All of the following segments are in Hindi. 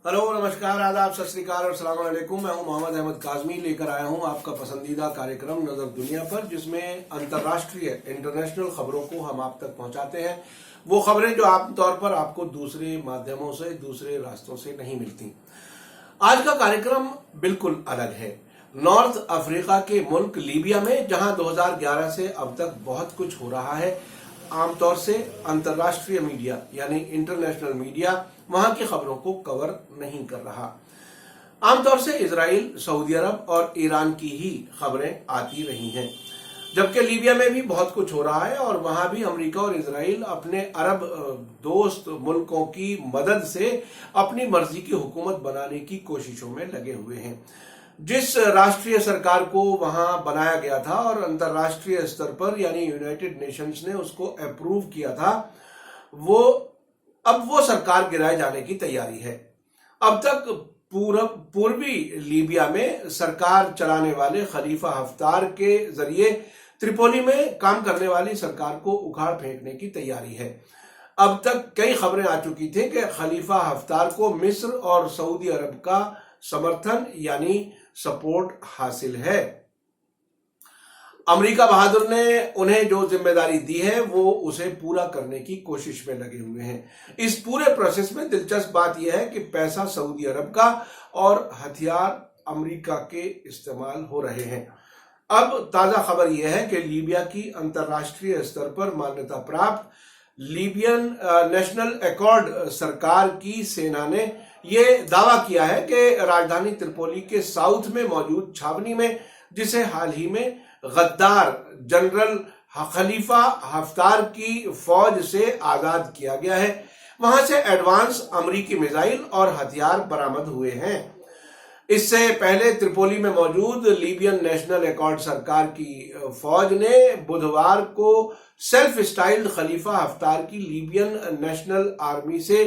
हेलो, नमस्कार, आदाब, सत श्री अकाल और अस्सलाम वालेकुम। मैं हूं मोहम्मद अहमद काजमी, लेकर आया हूं आपका पसंदीदा कार्यक्रम नजर दुनिया पर, जिसमें अंतर्राष्ट्रीय इंटरनेशनल खबरों को हम आप तक पहुंचाते हैं। वो खबरें जो आमतौर पर आपको दूसरे माध्यमों से, दूसरे रास्तों से नहीं मिलती। आज का कार्यक्रम बिल्कुल अलग है। नॉर्थ अफ्रीका के मुल्क लीबिया में, जहां 2011 से अब तक बहुत कुछ हो रहा है, आमतौर से अंतर्राष्ट्रीय मीडिया यानी इंटरनेशनल मीडिया वहां की खबरों को कवर नहीं कर रहा। आमतौर से इजराइल, सऊदी अरब और ईरान की ही खबरें आती रही हैं, जबकि लीबिया में भी बहुत कुछ हो रहा है और वहां भी अमेरिका और इजराइल अपने अरब दोस्त मुल्कों की मदद से अपनी मर्जी की हुकूमत बनाने की कोशिशों में लगे हुए हैं। जिस राष्ट्रीय सरकार को वहां बनाया गया था और अंतर्राष्ट्रीय स्तर पर यानी यूनाइटेड नेशंस ने उसको अप्रूव किया था, अब वो सरकार गिराए जाने की तैयारी है। अब तक पूर्वी लीबिया में सरकार चलाने वाले खलीफा हफ्तार के जरिए त्रिपोली में काम करने वाली सरकार को उखाड़ फेंकने की तैयारी है। अब तक कई खबरें आ चुकी थी कि खलीफा हफ्तार को मिस्र और सऊदी अरब का समर्थन यानी सपोर्ट हासिल है। अमेरिका बहादुर ने उन्हें जो जिम्मेदारी दी है वो उसे पूरा करने की कोशिश में लगे हुए हैं। इस पूरे प्रोसेस में दिलचस्प बात यह है कि पैसा सऊदी अरब का और हथियार अमेरिका के इस्तेमाल हो रहे हैं। अब ताजा खबर यह है कि लीबिया की अंतर्राष्ट्रीय स्तर पर मान्यता प्राप्त लीबियन नेशनल एकॉर्ड सरकार की सेना ने यह दावा किया है कि राजधानी त्रिपोली के साउथ में मौजूद छावनी में, जिसे हाल ही में गद्दार जनरल खलीफा हफ्तार की फौज से आजाद किया गया है, वहां से एडवांस अमेरिकी मिसाइल और हथियार बरामद हुए हैं। इससे पहले त्रिपोली में मौजूद लीबियन नेशनल एकॉर्ड सरकार की फौज ने बुधवार को सेल्फ स्टाइल्ड खलीफा हफ्तार की लीबियन नेशनल आर्मी से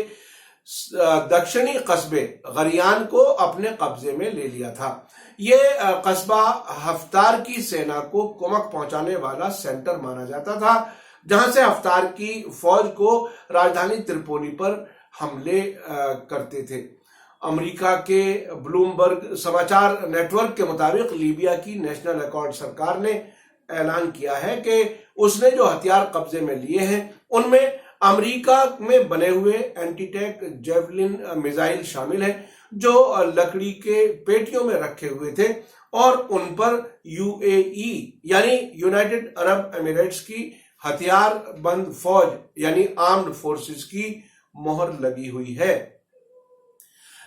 दक्षिणी कस्बे गरियान को अपने कब्जे में ले लिया था। ये कस्बा हफ्तार की सेना को कुमक पहुंचाने वाला सेंटर माना जाता था, जहां से हफ्तार की फौज को राजधानी त्रिपोली पर हमले करते थे। अमेरिका के ब्लूमबर्ग समाचार नेटवर्क के मुताबिक लीबिया की नेशनल एकॉर्ड सरकार ने ऐलान किया है कि उसने जो हथियार कब्जे में लिए हैं उनमें अमेरिका में बने हुए एंटीटैंक जेवलिन मिसाइल शामिल हैं, जो लकड़ी के पेटियों में रखे हुए थे और उन पर यूएई यानी यूनाइटेड अरब एमिरेट्स की हथियार बंद फौज यानी आर्म्ड फोर्सेस की मोहर लगी हुई है।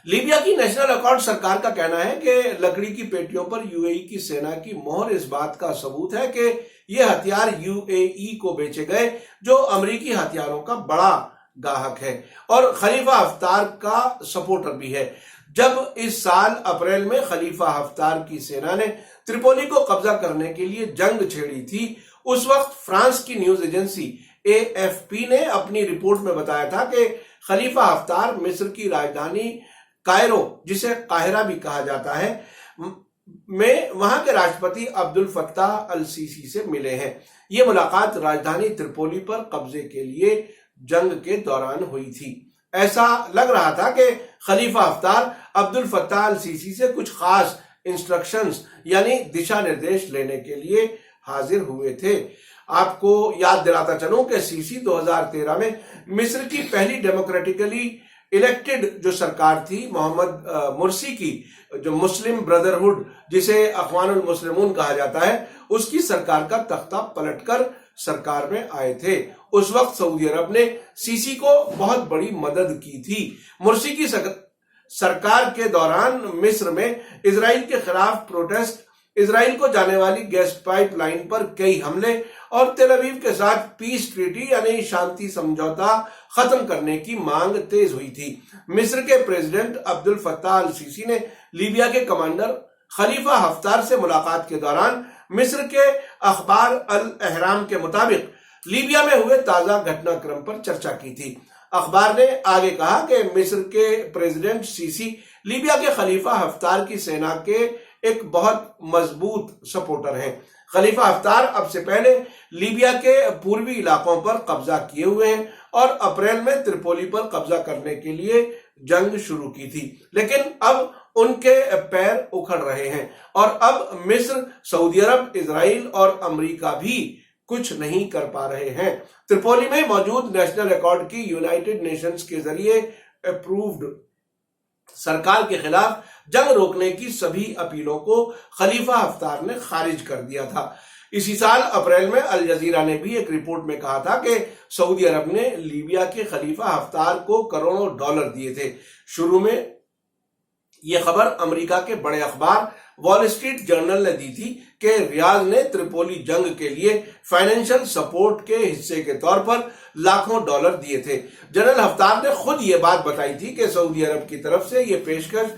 लीबिया की नेशनल एकॉर्ड सरकार का कहना है कि लकड़ी की पेटियों पर यूएई की सेना की मोहर इस बात का सबूत है कि ये हथियार यूएई को बेचे गए, जो अमेरिकी हथियारों का बड़ा गाहक है और खलीफा हफ्तार का सपोर्टर भी है। जब इस साल अप्रैल में खलीफा हफ्तार की सेना ने त्रिपोली को कब्जा करने के लिए जंग छेड़ी थी, उस वक्त फ्रांस की न्यूज एजेंसी एएफपी ने अपनी रिपोर्ट में बताया था कि खलीफा हफ्तार मिस्र की राजधानी कायरो, जिसे काहिरा भी कहा जाता है, में वहां के राष्ट्रपति अब्दुल फत्ताह अल सीसी से मिले हैं। ये मुलाकात राजधानी त्रिपोली पर कब्जे के लिए जंग के दौरान हुई थी। ऐसा लग रहा था कि Khalifa Haftar Abdel Fattah al Sisi से कुछ खास इंस्ट्रक्शंस यानी दिशा निर्देश लेने के लिए हाजिर हुए थे। आपको याद दिलाता चलूं कि सीसी 2013 में मिस्र की पहली डेमोक्रेटिकली इलेक्टेड जो सरकार थी मोहम्मद मुर्सी की, जो मुस्लिम ब्रदरहुड जिसे अखवानुल मुस्लिमून कहा जाता है, उसकी सरकार का तख्ता पलटकर सरकार में आए थे। उस वक्त सऊदी अरब ने सीसी को बहुत बड़ी मदद की थी। मुर्सी की सरकार के दौरान मिस्र में इजराइल के खिलाफ प्रोटेस्ट, इजराइल को जाने वाली गैस पाइपलाइन पर कई हमले और तेल अवीव के साथ पीस ट्रीटी यानी शांति समझौता खत्म करने की मांग तेज हुई थी। मिस्र के president Abdel Fattah al Sisi ने लीबिया के कमांडर खलीफा हफ्तार से मुलाकात के दौरान मिस्र के अखबार अल अहराम के मुताबिक लीबिया में हुए ताजा घटनाक्रम पर चर्चा की थी। अखबार ने आगे कहा कि मिस्र के प्रेसिडेंट सीसी लीबिया के खलीफा हफ्तार की सेना के एक बहुत मजबूत सपोर्टर हैं। खलीफा हफ्तार अब से पहले लीबिया के पूर्वी इलाकों पर कब्जा किए हुए हैं और अप्रैल में त्रिपोली पर कब्जा करने के लिए जंग शुरू की थी, लेकिन अब उनके पैर उखड़ रहे हैं और अब मिस्र, सऊदी अरब, इजराइल और अमेरिका भी कुछ नहीं कर पा रहे हैं। त्रिपोली में मौजूद नेशनल अकॉर्ड की यूनाइटेड नेशंस के जरिए अप्रूव्ड सरकार के खिलाफ जंग रोकने की सभी अपीलों को खलीफा हफ्तार ने खारिज कर दिया था। इसी साल अप्रैल में अल जजीरा ने भी एक रिपोर्ट में कहा था कि सऊदी अरब ने लीबिया के खलीफा हफ्तार को करोड़ों डॉलर दिए थे। शुरू में यह खबर अमेरिका के बड़े अखबार वॉल स्ट्रीट जर्नल ने दी थी कि रियाज ने त्रिपोली जंग के लिए फाइनेंशियल सपोर्ट के हिस्से के तौर पर लाखों डॉलर दिए थे। जनरल हफ्तार ने खुद यह बात बताई थी कि सऊदी अरब की तरफ से यह पेशकश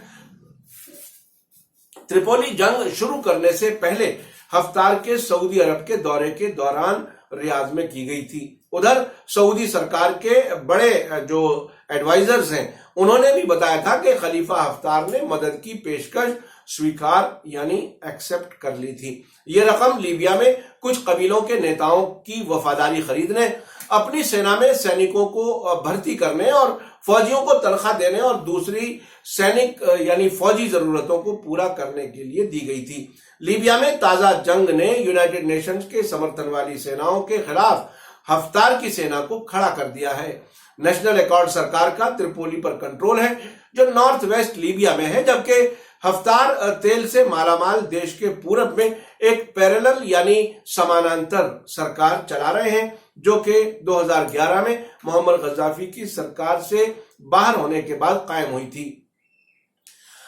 त्रिपोली जंग शुरू करने से पहले हफ्तार के सऊदी अरब के दौरे के दौरान रियाज में की गई थी। उधर सऊदी सरकार के बड़े जो एडवाइजर्स हैं, उन्होंने भी बताया था कि खलीफा हफ्तार ने मदद की पेशकश स्वीकार यानी एक्सेप्ट कर ली थी। ये रकम लीबिया में कुछ कबीलों के नेताओं की वफादारी खरीदने, अपनी सेना में सैनिकों को भर्ती करने और फौजियों को तनख्वाह देने और दूसरी सैनिक यानी फौजी जरूरतों को पूरा करने के लिए दी गई थी। लीबिया में ताजा जंग ने यूनाइटेड नेशंस के समर्थन वाली सेनाओं के खिलाफ हफ्तार की सेना को खड़ा कर दिया है। नेशनल अकॉर्ड सरकार का त्रिपोली पर कंट्रोल है, जो नॉर्थ वेस्ट लीबिया में है, जबकि हफ्तार तेल से मालामाल देश के पूरब में एक पैरेलल यानी समानांतर सरकार चला रहे हैं, जो कि 2011 में मोहम्मद गद्दाफी की सरकार से बाहर होने के बाद कायम हुई थी।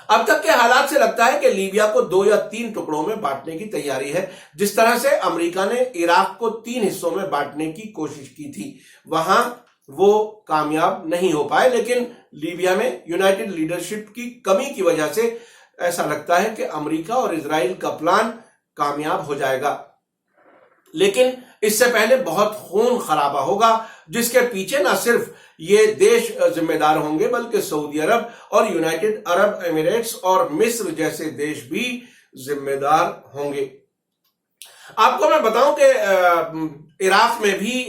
अब तक के हालात से लगता है कि लीबिया को 2 या 3 टुकड़ों में बांटने की तैयारी है। जिस तरह से अमेरिका ने इराक को 3 हिस्सों में बांटने की कोशिश की थी, वहां वो कामयाब नहीं हो पाए, लेकिन लीबिया में यूनाइटेड लीडरशिप की कमी की वजह से ऐसा लगता है कि अमेरिका और इजराइल का प्लान कामयाब हो जाएगा। लेकिन इससे पहले बहुत खून खराबा होगा, जिसके पीछे न सिर्फ ये देश जिम्मेदार होंगे, बल्कि सऊदी अरब और यूनाइटेड अरब एमिरेट्स और मिस्र जैसे देश भी जिम्मेदार होंगे। आपको मैं बताऊं कि इराक में भी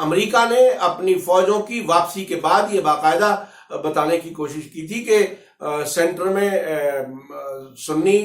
अमेरिका ने अपनी फौजों की वापसी के बाद ये बाकायदा बताने की कोशिश की थी कि सेंटर में सुन्नी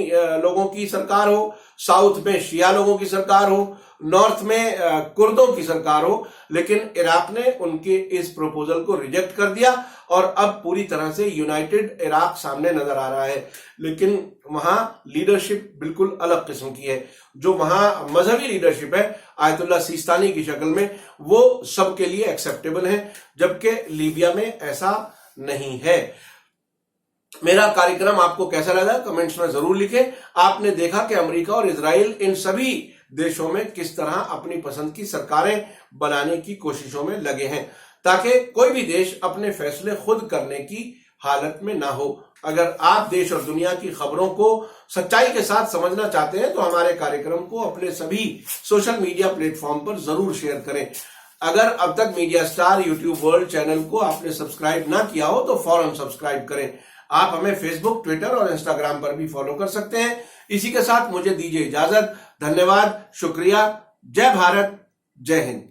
लोगों की सरकार हो, साउथ में शिया लोगों की सरकार हो, नॉर्थ में कुर्दों की सरकार हो, लेकिन इराक ने उनके इस प्रपोजल को रिजेक्ट कर दिया और अब पूरी तरह से यूनाइटेड इराक सामने नजर आ रहा है। लेकिन वहां लीडरशिप बिल्कुल अलग किस्म की है। जो वहां मजहबी लीडरशिप है आयतुल्लाह सिस्तानी की शक्ल में, वो सबके लिए एक्सेप्टेबल है, जबकि लीबिया में ऐसा नहीं है। मेरा कार्यक्रम आपको कैसा लगा कमेंट्स में जरूर लिखें। आपने देखा कि अमेरिका और इजराइल इन सभी देशों में किस तरह अपनी पसंद की सरकारें बनाने की कोशिशों में लगे हैं, ताकि कोई भी देश अपने फैसले खुद करने की हालत में ना हो। अगर आप देश और दुनिया की खबरों को सच्चाई के साथ समझना चाहते हैं तो हमारे कार्यक्रम को अपने सभी सोशल मीडिया प्लेटफॉर्म पर जरूर शेयर करें। अगर अब तक media star YouTube world channel को आपने सब्सक्राइब ना किया हो तो फौरन सब्सक्राइब करें। आप हमें फेसबुक, ट्विटर और इंस्टाग्राम पर भी फॉलो कर सकते हैं। इसी के साथ मुझे दीजिए इजाजत। धन्यवाद, शुक्रिया, जय भारत, जय हिंद।